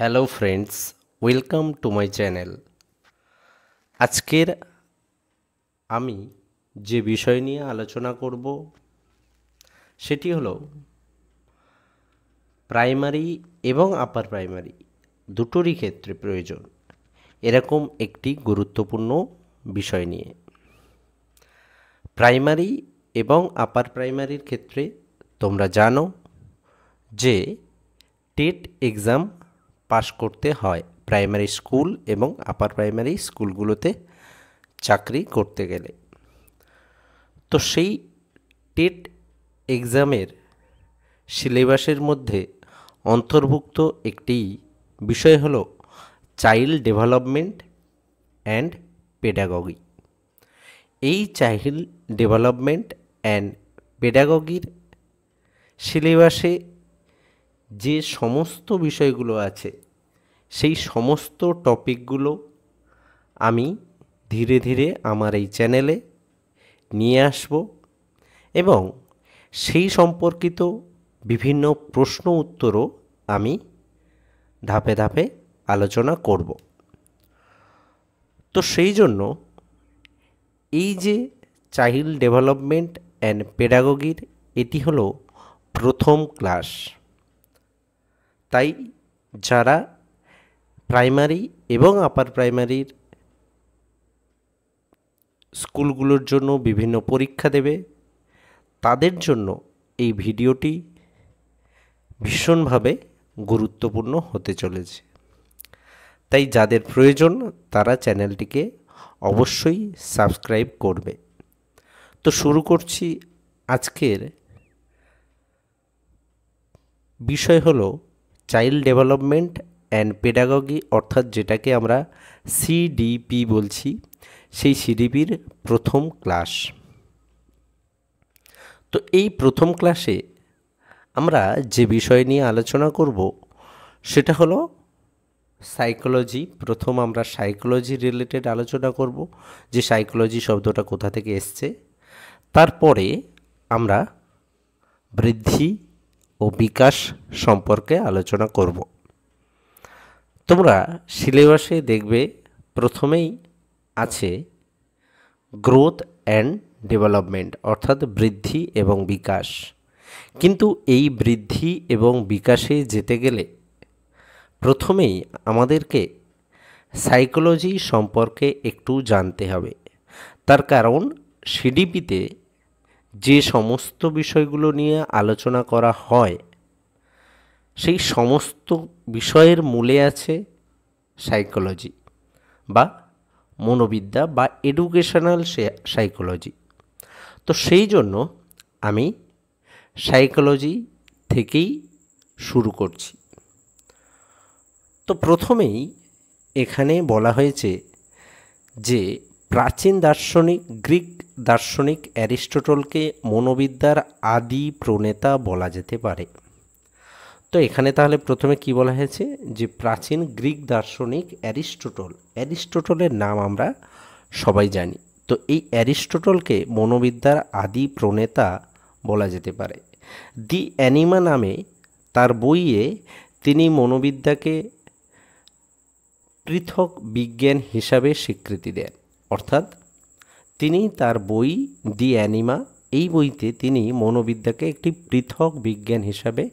Hello friends, welcome to my channel. আজকের আমি যে বিষয় নিয়ে আলোচনা করব সেটি হলো প্রাইমারি এবং আপার প্রাইমারি দুটোরই ক্ষেত্রে প্রয়োজন এরকম একটি গুরুত্বপূর্ণ বিষয় নিয়ে। প্রাইমারি এবং আপার প্রাইমারির ক্ষেত্রে তোমরা জানো যে টেট এক্সাম পাশ করতে হয় প্রাইমারি স্কুল এবং আপার প্রাইমারি স্কুলগুলোতে চাকরি করতে গেলে। তো সেই টেট এক্সামের সিলেবাসের মধ্যে অন্তর্ভুক্ত একটি বিষয় হলো চাইল্ড ডেভেলপমেন্ট অ্যান্ড পেডাগগি। এই চাইল্ড ডেভেলপমেন্ট অ্যান্ড পেডাগগির সিলেবাসে যে সমস্ত বিষয়গুলো আছে সেই সমস্ত টপিকগুলো আমি ধীরে ধীরে আমার এই চ্যানেলে নিয়ে আসব এবং সেই সম্পর্কিত বিভিন্ন প্রশ্ন উত্তরও আমি ধাপে ধাপে আলোচনা করব। তো সেই জন্য এই যে চাইল্ড ডেভেলপমেন্ট অ্যান্ড পেডাগগির এটি হলো প্রথম ক্লাস। তাই যারা প্রাইমারি এবং আপার প্রাইমারির স্কুলগুলোর জন্য বিভিন্ন পরীক্ষা দেবে তাদের জন্য এই ভিডিওটি ভীষণভাবে গুরুত্বপূর্ণ হতে চলেছে। তাই যাদের প্রয়োজন তারা চ্যানেলটিকে অবশ্যই সাবস্ক্রাইব করবে। তো শুরু করছি। আজকের বিষয় হলো চাইল্ড ডেভেলপমেন্ট অ্যান্ড পেডাগগি, অর্থাৎ যেটাকে আমরা সিডিপি বলছি, সেই সিডিপির প্রথম ক্লাস। তো এই প্রথম ক্লাসে আমরা যে বিষয় নিয়ে আলোচনা করব সেটা হলো সাইকোলজি। প্রথম আমরা সাইকোলজি রিলেটেড আলোচনা করব, যে সাইকোলজি শব্দটা কোথা থেকে এসছে। তারপরে আমরা বৃদ্ধি ও বিকাশ সম্পর্কে আলোচনা করব। তোমরা সিলেবাসে দেখবে প্রথমেই আছে গ্রোথ অ্যান্ড ডেভেলপমেন্ট, অর্থাৎ বৃদ্ধি এবং বিকাশ। কিন্তু এই বৃদ্ধি এবং বিকাশে যেতে গেলে প্রথমেই আমাদেরকে সাইকোলজি সম্পর্কে একটু জানতে হবে। তার কারণ সিডিপিতে যে সমস্ত বিষয়গুলো নিয়ে আলোচনা করা হয় সেই সমস্ত বিষয়ের মূলে আছে সাইকোলজি বা মনোবিদ্যা বা এডুকেশনাল সাইকোলজি। তো সেই জন্য আমি সাইকোলজি থেকেই শুরু করছি। তো প্রথমেই এখানে বলা হয়েছে যে প্রাচীন দার্শনিক গ্রিক দার্শনিক অ্যারিস্টটলকে মনোবিদ্যার আদি প্রণেতা বলা যেতে পারে। তো এখানে তাহলে প্রথমে কি বলা হয়েছে, যে প্রাচীন গ্রিক দার্শনিক অ্যারিস্টটলের নাম আমরা সবাই জানি। তো এই অ্যারিস্টটলকে মনোবিদ্যার আদি প্রণেতা বলা যেতে পারে। দি অ্যানিমা নামে তার বইয়ে তিনি মনোবিদ্যাকে পৃথক বিজ্ঞান হিসাবে স্বীকৃতি দেন। অর্থাৎ তিনি তার বই দি অ্যানিমা, এই বইতে তিনি মনোবিদ্যাকে একটি পৃথক বিজ্ঞান হিসাবে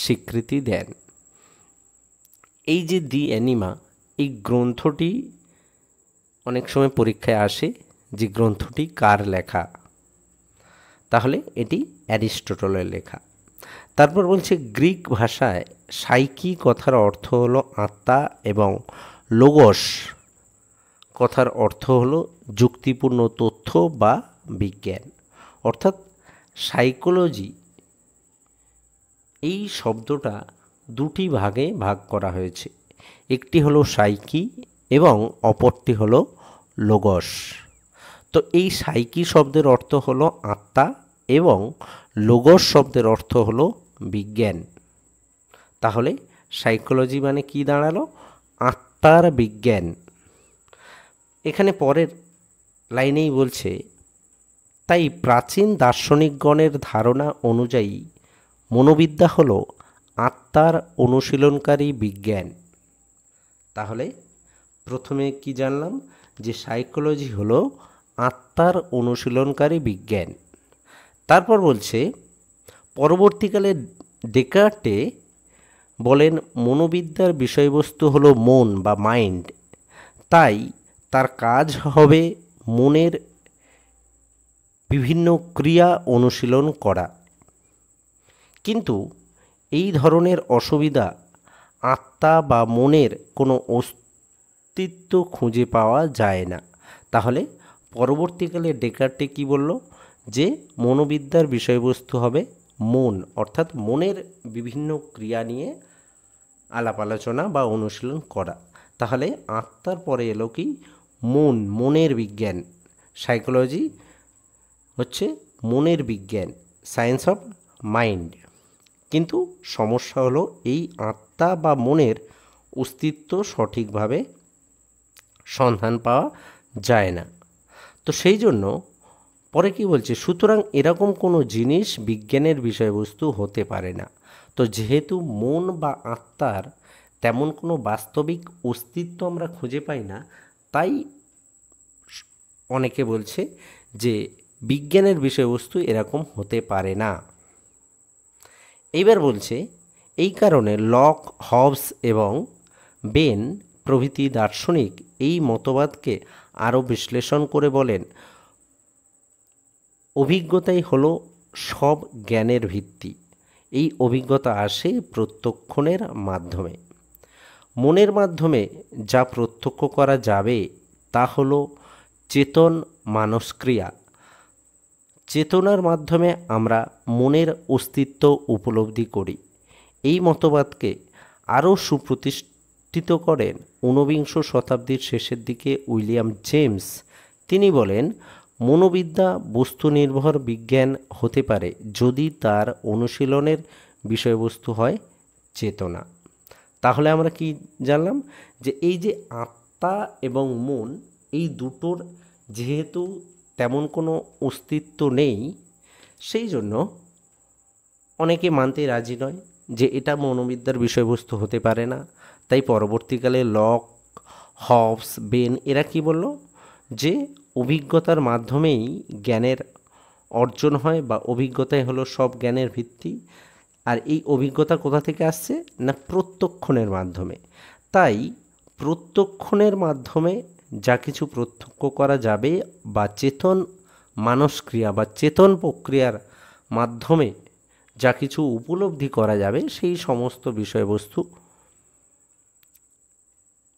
স্বীকৃতি দেন। এই যে দি অ্যানিমা, এই গ্রন্থটি অনেক সময় পরীক্ষায় আসে যে গ্রন্থটি কার লেখা, তাহলে এটি অ্যারিস্টটলের লেখা। তারপর বলছে গ্রিক ভাষায় সাইকি কথার অর্থ হলো আত্মা এবং লোগোস কথার অর্থ হলো যুক্তিপূর্ণ তথ্য বা বিজ্ঞান। অর্থাৎ সাইকোলজি এই শব্দটা দুটি ভাগে ভাগ করা হয়েছে। একটি হলো সাইকি এবং অপরটি হলো লোগস। তো এই সাইকি শব্দের অর্থ হলো আত্মা এবং লোগস শব্দের অর্থ হলো বিজ্ঞান। তাহলে সাইকোলজি মানে কি দাঁড়ালো? আত্মার বিজ্ঞান। এখানে পরের লাইনেই বলছে, তাই প্রাচীন দার্শনিকগণের ধারণা অনুযায়ী মনোবিদ্যা হলো আত্মার অনুশীলনকারী বিজ্ঞান। তাহলে প্রথমে কি জানলাম যে সাইকোলজি হলো আত্মার অনুশীলনকারী বিজ্ঞান। তারপর বলছে পরবর্তীকালে ডেকার্টে বলেন মনোবিদ্যার বিষয়বস্তু হলো মন বা মাইন্ড, তাই তার কাজ হবে মনের বিভিন্ন ক্রিয়া অনুশীলন করা। কিন্তু এই ধরনের অসুবিধা আত্মা বা মনের কোনো অস্তিত্ব খুঁজে পাওয়া যায় না। তাহলে পরবর্তীকালে ডেকার্টে কি বলল, যে মনোবিদ্যার বিষয়বস্তু হবে মন, অর্থাৎ মনের বিভিন্ন ক্রিয়া নিয়ে আলাপ আলোচনা বা অনুশীলন করা। তাহলে আত্মার পরে এলো কি মন, মনের বিজ্ঞান। সাইকোলজি হচ্ছে মনের বিজ্ঞান, সায়েন্স অফ মাইন্ড। কিন্তু সমস্যা হলো এই আত্মা বা মনের অস্তিত্ব সঠিকভাবে সন্ধান পাওয়া যায় না। তো সেই জন্য পরে কি বলছে, সুতরাং এরকম কোনো জিনিস বিজ্ঞানের বিষয়বস্তু হতে পারে না। তো যেহেতু মন বা আত্মার তেমন কোনো বাস্তবিক অস্তিত্ব আমরা খুঁজে পাই না, তাই অনেকে বলছে যে বিজ্ঞানের বিষয়বস্তু এরকম হতে পারে না। এইবার বলছে এই কারণে লক, হবস এবং বেন প্রভৃতি দার্শনিক এই মতবাদকে আরও বিশ্লেষণ করে বলেন অভিজ্ঞতাই হলো সব জ্ঞানের ভিত্তি। এই অভিজ্ঞতা আসে প্রত্যক্ষণের মাধ্যমে। মনের মাধ্যমে যা প্রত্যক্ষ করা যাবে তা হলো চেতন মানসক্রিয়া। চেতনার মাধ্যমে আমরা মনের অস্তিত্ব উপলব্ধি করি। এই মতবাদকে আরও সুপ্রতিষ্ঠিত করেন ঊনবিংশ শতাব্দীর শেষের দিকে উইলিয়াম জেমস। তিনি বলেন মনোবিদ্যা বস্তুনির্ভর বিজ্ঞান হতে পারে যদি তার অনুশীলনের বিষয়বস্তু হয় চেতনা। তাহলে আমরা কি জানলাম, যে এই যে আত্মা এবং মন, এই দুটোর যেহেতু তেমন কোনো অস্তিত্ব নেই, সেই জন্য অনেকে মানতে রাজি নয় যে এটা মনোবিদ্যার বিষয়বস্তু হতে পারে না। তাই পরবর্তীকালে লক, হবস, বেন এরা কি বলল, যে অভিজ্ঞতার মাধ্যমেই জ্ঞানের অর্জন হয় বা অভিজ্ঞতাই হলো সব জ্ঞানের ভিত্তি। আর এই অভিজ্ঞতা কোথা থেকে আসছে না, প্রত্যক্ষণের মাধ্যমে। তাই প্রত্যক্ষণের মাধ্যমে যা কিছু প্রত্যক্ষ করা যাবে বা চেতন মানসক্রিয়া বা চেতন প্রক্রিয়ার মাধ্যমে যা কিছু উপলব্ধি করা যাবে, সেই সমস্ত বিষয়বস্তু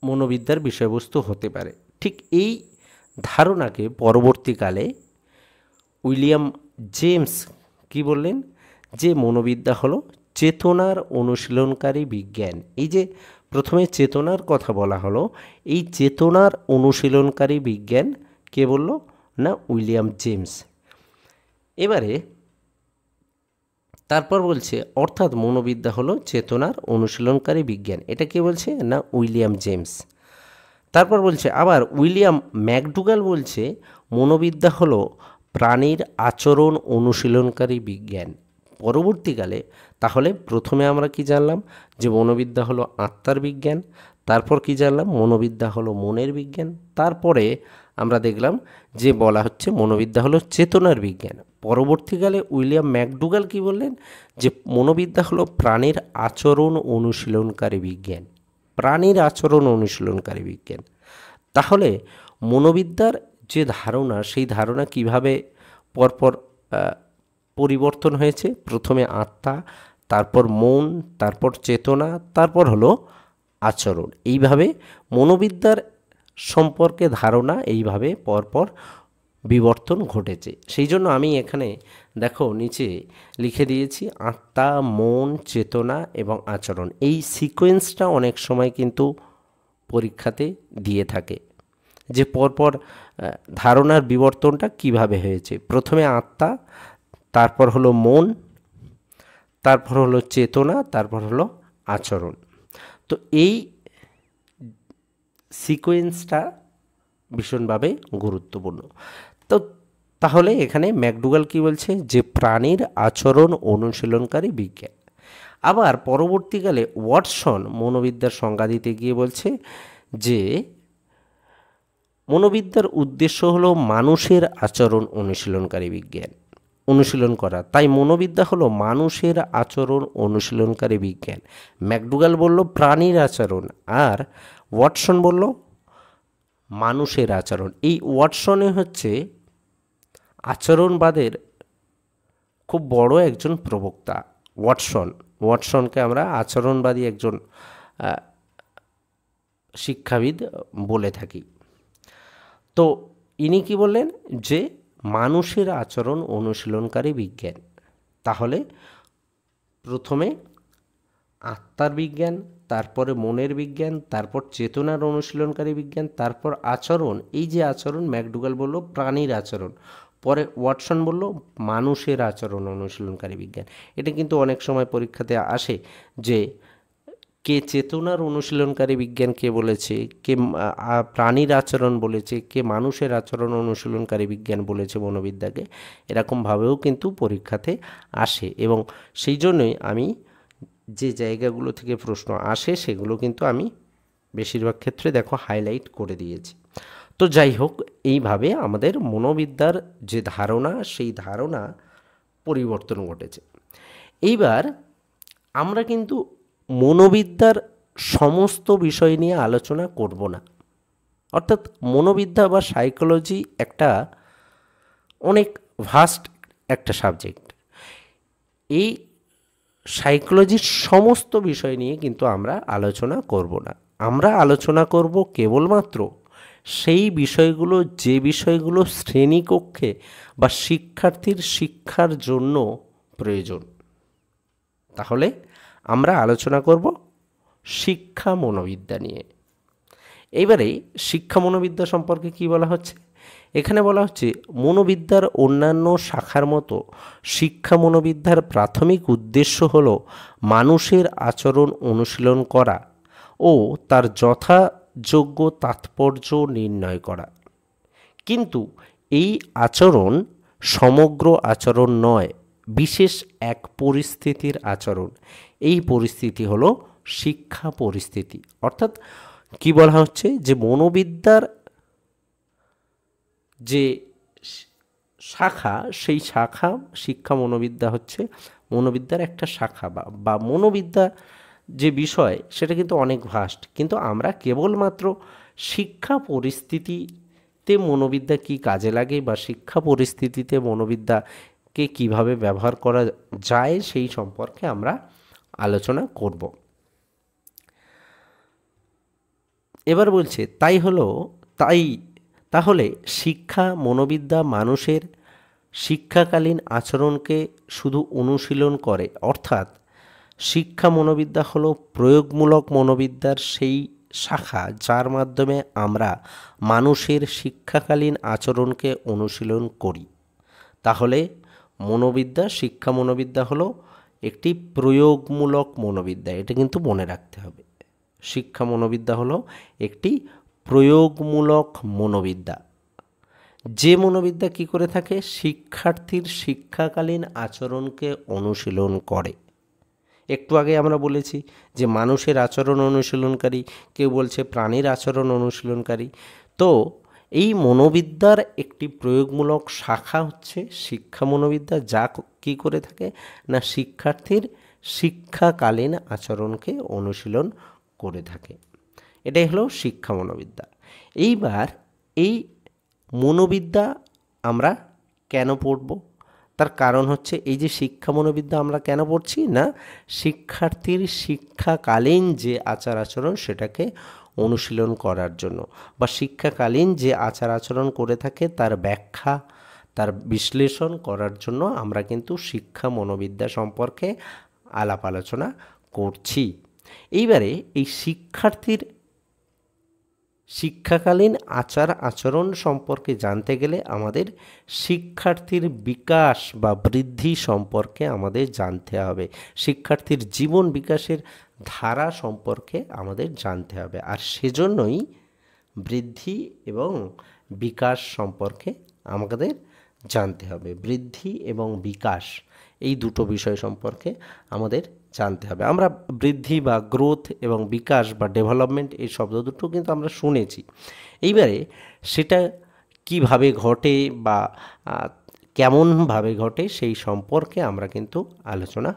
মনোবিদ্যার বিষয়বস্তু হতে পারে। ঠিক এই ধারণাকে পরবর্তীকালে উইলিয়াম জেমস কি বললেন, যে মনোবিদ্যা হলো চেতনার অনুশীলনকারী বিজ্ঞান। এই যে প্রথমে চেতনার কথা বলা হলো, এই চেতনার অনুশীলনকারী বিজ্ঞান কে বলল না, উইলিয়াম জেমস। এবারে তারপর বলছে অর্থাৎ মনোবিদ্যা হলো চেতনার অনুশীলনকারী বিজ্ঞান, এটা কে বলছে না, উইলিয়াম জেমস। তারপর বলছে আবার উইলিয়াম ম্যাকডুগাল বলছে মনোবিদ্যা হলো প্রাণীর আচরণ অনুশীলনকারী বিজ্ঞান। পরবর্তীকালে তাহলে প্রথমে আমরা কি জানলাম, যে মনোবিদ্যা হলো আত্মার বিজ্ঞান। তারপর কি জানলাম, মনোবিদ্যা হলো মনের বিজ্ঞান। তারপরে আমরা দেখলাম যে বলা হচ্ছে মনোবিদ্যা হলো চেতনার বিজ্ঞান। পরবর্তীকালে উইলিয়াম ম্যাকডুগাল কি বললেন, যে মনোবিদ্যা হলো প্রাণীর আচরণ অনুশীলনকারী বিজ্ঞান। প্রাণীর আচরণ অনুশীলনকারী বিজ্ঞান। তাহলে মনোবিদ্যার যে ধারণা, সেই ধারণা কিভাবে পরপর পরিবর্তন হয়েছে, প্রথমে আত্মা, তারপর মন, তারপর চেতনা, তারপর হলো আচরণ। এইভাবে মনোবিদ্যার সম্পর্কে ধারণা এইভাবে পরপর বিবর্তন ঘটেছে। সেই জন্য আমি এখানে দেখো নিচে লিখে দিয়েছি আত্মা, মন, চেতনা এবং আচরণ। এই সিকোয়েন্সটা অনেক সময় কিন্তু পরীক্ষাতে দিয়ে থাকে, যে পরপর ধারণার বিবর্তনটা কিভাবে হয়েছে। প্রথমে আত্মা, তারপর হলো মন, তারপর হলো চেতনা, তারপর হলো আচরণ। তো এই সিকোয়েন্সটা ভীষণভাবে গুরুত্বপূর্ণ। তো তাহলে এখানে ম্যাকডুগাল কি বলছে, যে প্রাণীর আচরণ অনুশীলনকারী বিজ্ঞান। আবার পরবর্তীকালে ওয়াটসন মনোবিদ্যার সংজ্ঞা দিতে গিয়ে বলছে যে মনোবিদ্যার উদ্দেশ্য হলো মানুষের আচরণ অনুশীলন করা। তাই মনোবিদ্যা হলো মানুষের আচরণ অনুশীলনকারী বিজ্ঞান। ম্যাকডুগাল বলল প্রাণীর আচরণ, আর ওয়াটসন বলল মানুষের আচরণ। এই ওয়াটসনে হচ্ছে আচরণবাদের খুব বড় একজন প্রবক্তা। ওয়াটসনকে আমরা আচরণবাদী একজন শিক্ষাবিদ বলে থাকি। তো ইনি কি বললেন যে মানুষের আচরণ অনুশীলনকারী বিজ্ঞান। তাহলে প্রথমে আত্মার বিজ্ঞান, তারপরে মনের বিজ্ঞান, তারপর চেতনার অনুশীলনকারী বিজ্ঞান, তারপর আচরণ। এই যে আচরণ, ম্যাকডুগাল বলল প্রাণীর আচরণ, পরে ওয়াটসন বলল মানুষের আচরণ অনুশীলনকারী বিজ্ঞান। এটা কিন্তু অনেক সময় পরীক্ষাতে আসে যে কে চেতনার অনুশীলনকারী বিজ্ঞান কে বলেছে, কে প্রাণীর আচরণ বলেছে, কে মানুষের আচরণ অনুশীলনকারী বিজ্ঞান বলেছে মনোবিদ্যাকে। এরকমভাবেও কিন্তু পরীক্ষাতে আসে, এবং সেই জন্যই আমি যে জায়গাগুলো থেকে প্রশ্ন আসে সেগুলো কিন্তু আমি বেশিরভাগ ক্ষেত্রে দেখো হাইলাইট করে দিয়েছি। তো যাই হোক, এইভাবে আমাদের মনোবিদ্যার যে ধারণা, সেই ধারণা পরিবর্তন ঘটেছে। এইবার আমরা কিন্তু মনোবিদ্যার সমস্ত বিষয় নিয়ে আলোচনা করব না। অর্থাৎ মনোবিদ্যা বা সাইকোলজি একটা অনেক ভাস্ট একটা সাবজেক্ট। এই সাইকোলজির সমস্ত বিষয় নিয়ে কিন্তু আমরা আলোচনা করব না। আমরা আলোচনা করব কেবলমাত্র সেই বিষয়গুলো, যে বিষয়গুলো শ্রেণীকক্ষে বা শিক্ষার্থীর শিক্ষার জন্য প্রয়োজন। তাহলে আমরা আলোচনা করব শিক্ষা মনোবিদ্যা নিয়ে। এবারে শিক্ষা মনোবিদ্যা সম্পর্কে কি বলা হচ্ছে? এখানে বলা হচ্ছে মনোবিদ্যার অন্যান্য শাখার মতো শিক্ষা মনোবিদ্যার প্রাথমিক উদ্দেশ্য হল মানুষের আচরণ অনুশীলন করা ও তার যথাযোগ্য তাৎপর্য নির্ণয় করা। কিন্তু এই আচরণ সমগ্র আচরণ নয়, বিশেষ এক পরিস্থিতির আচরণ। এই পরিস্থিতি হলো শিক্ষা পরিস্থিতি। অর্থাৎ কি বলা হচ্ছে যে মনোবিদ্যার যে শাখা, সেই শাখা শিক্ষা মনোবিদ্যা হচ্ছে মনোবিদ্যার একটা শাখা, বা মনোবিদ্যা যে বিষয় সেটা কিন্তু অনেক ভাস্ট। কিন্তু আমরা কেবলমাত্র শিক্ষা পরিস্থিতিতে মনোবিদ্যা কি কাজে লাগে বা শিক্ষা পরিস্থিতিতে মনোবিদ্যাকে কিভাবে ব্যবহার করা যায় সেই সম্পর্কে আমরা আলোচনা করব। এবার বলছে তাহলে শিক্ষা মনোবিদ্যা মানুষের শিক্ষাকালীন আচরণকে শুধু অনুশীলন করে। অর্থাৎ শিক্ষা মনোবিদ্যা হলো প্রয়োগমূলক মনোবিদ্যার সেই শাখা যার মাধ্যমে আমরা মানুষের শিক্ষাকালীন আচরণকে অনুশীলন করি। তাহলে শিক্ষা মনোবিদ্যা হলো একটি প্রয়োগমূলক মনোবিদ্যা। এটা কিন্তু মনে রাখতে হবে। শিক্ষা মনোবিদ্যা হলো একটি প্রয়োগমূলক মনোবিদ্যা, যে মনোবিদ্যা কি করে থাকে? শিক্ষার্থীর শিক্ষাকালীন আচরণকে অনুশীলন করে। একটু আগে আমরা বলেছি যে মানুষের আচরণ অনুশীলনকারী, কেউ বলছে প্রাণীর আচরণ অনুশীলনকারী। তো এই মনোবিদ্যার একটি প্রয়োগমূলক শাখা হচ্ছে শিক্ষা মনোবিদ্যা, যা কি করে থাকে না শিক্ষার্থীর শিক্ষাকালীন আচরণকে অনুশীলন করে থাকে। এটাই হলো শিক্ষা মনোবিদ্যা। এইবার এই মনোবিদ্যা আমরা কেন পড়ব? তার কারণ হচ্ছে এই যে শিক্ষা মনোবিদ্যা আমরা কেন পড়ছি না শিক্ষার্থীর শিক্ষাকালীন যে আচার আচরণ সেটাকে অনুশীলন করার জন্য, বা শিক্ষাকালীন যে আচার আচরণ করে থাকে তার ব্যাখ্যা, তার বিশ্লেষণ করার জন্য আমরা কিন্তু শিক্ষা মনোবিদ্যা সম্পর্কে আলাপ আলোচনা করছি। এইবারে এই শিক্ষার্থীর শিক্ষাকালীন আচার আচরণ সম্পর্কে জানতে গেলে আমাদের শিক্ষার্থীর বিকাশ বা বৃদ্ধি সম্পর্কে আমাদের জানতে হবে। শিক্ষার্থীর জীবন বিকাশের ধারা সম্পর্কে আমাদের জানতে হবে। আর সেজন্যই বৃদ্ধি এবং বিকাশ সম্পর্কে আমাদের জানতে হবে। বৃদ্ধি এবং বিকাশ এই দুটো বিষয় সম্পর্কে আমাদের জানতে হবে। আমরা বৃদ্ধি বা গ্রোথ এবং বিকাশ বা ডেভেলপমেন্ট এই শব্দ দুটো কিন্তু আমরা শুনেছি। এইবারে সেটা কিভাবে ঘটে বা কেমনভাবে ঘটে সেই সম্পর্কে আমরা কিন্তু আলোচনা